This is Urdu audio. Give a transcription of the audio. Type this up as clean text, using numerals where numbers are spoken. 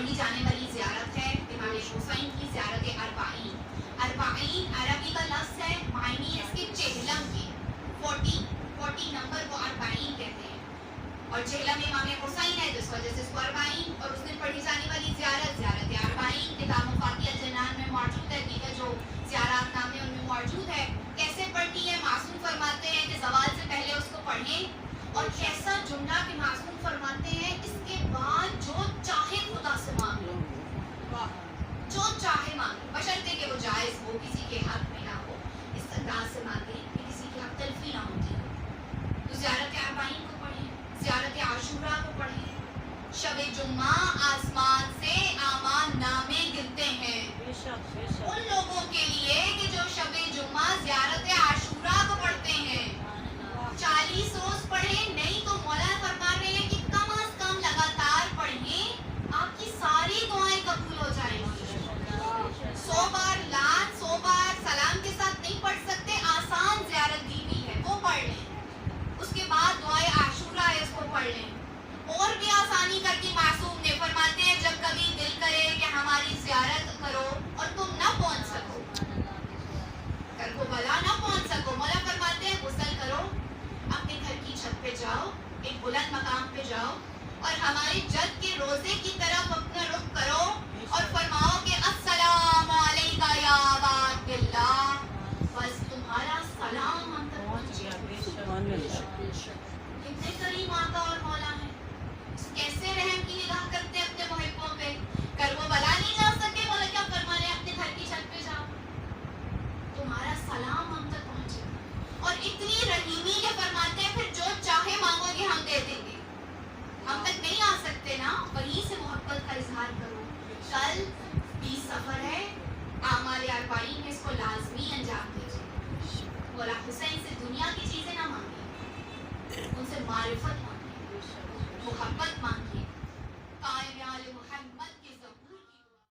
پڑھی جانے والی زیارت ہے امام حسین کی زیارت اربعین. اربعین عربی کا لفظ ہے, معنی اس کے چہلم کی, 40 نمبر کو اربعین کہتے ہیں, اور چہلم امام حسین ہے جس وجہ سے اس کو اربعین. اور اس دن پڑھی جانے والی زیارت زیارت اربعین کتاب مفاتیح الجنان میں موجود ہے, دیگر جو زیارات نامے ان میں موجود ہے. کیسے پڑھنی ہے؟ معصوم فرماتے ہیں کہ زوال سے پہلے اس کو پڑھیں, اور کیسا جملہ کہ معصوم فرماتے ہیں اس کے بعد جو چاہے خدا سے مانگ لو, جو چاہے مانگ لو, بشرطے کہ وہ جائز ہو, کسی کے حق میں نہ ہو, اس انداز سے مانگیں کہ کسی کی حق تلفی نہ ہوتی ہو. تو زیارت اربعین کو پڑھیں, زیارت عاشورہ کو پڑھیں. شب جمعہ آسمان سے اعمال نامے گرتے ہیں ان لوگوں کے لیے کہ جو شب جمعہ زیارت عاشورہ کو پڑھتے ہیں. 40 روز پڑھیں, نہیں تو مولا فرما رہے ہیں کہ کم از کم لگاتار پڑھیں, آپ کی ساری دعائیں قبول ہو جائیں گی. 100 بار لات 100 بار سلام کے ساتھ نہیں پڑھ سکتے, آسان زیارت دی ہوئی ہے وہ پڑھ لیں. اس کے بعد دعائے عاشورہ ہے اس کو پڑھ لیں. اور بھی آسانی کر دی معصوم نے, فرماتے ہیں جب کبھی دل کرے کہ ہماری زیارت کرو اور تم نہ پہنچ سکو, کربلا نہ پہنچ سکو, مولا فرماتے ہیں غسل کرو, اپنے گھر کی چھت پہ جاؤ, ایک بلند مقام پہ جاؤ, اور ہمارے جد کے روزے کی طرف اپنا رخ کرو اور فرماؤ کہ السلام علیکہ یا عباد اللہ, بس تمہارا سلام ہم تک پہنچ گیا. کتنے کریم آقا اور مولا ہیں, کیسے رحم کی نگاہ کرتے ہیں اپنے محبوں پہ. کربلا نہیں جا سکے, مولا کیا فرما رہے ہیں, اپنے گھر کی چھت پہ جاؤ, تمہارا سلام ہم تک پہنچے. اور اتنی رحیمی کے فرماتے ہیں پھر جو چاہے مانگو گے ہم دے دیں گے. ہم تک نہیں آ سکتے نا, وہیں سے محبت کا اظہار کرو. کل 20 سفر ہے, اعمال اربعین میں اس کو لازمی انجام دیجیے. مولا حسین سے دنیا کی چیزیں نہ مانگیں, ان سے معرفت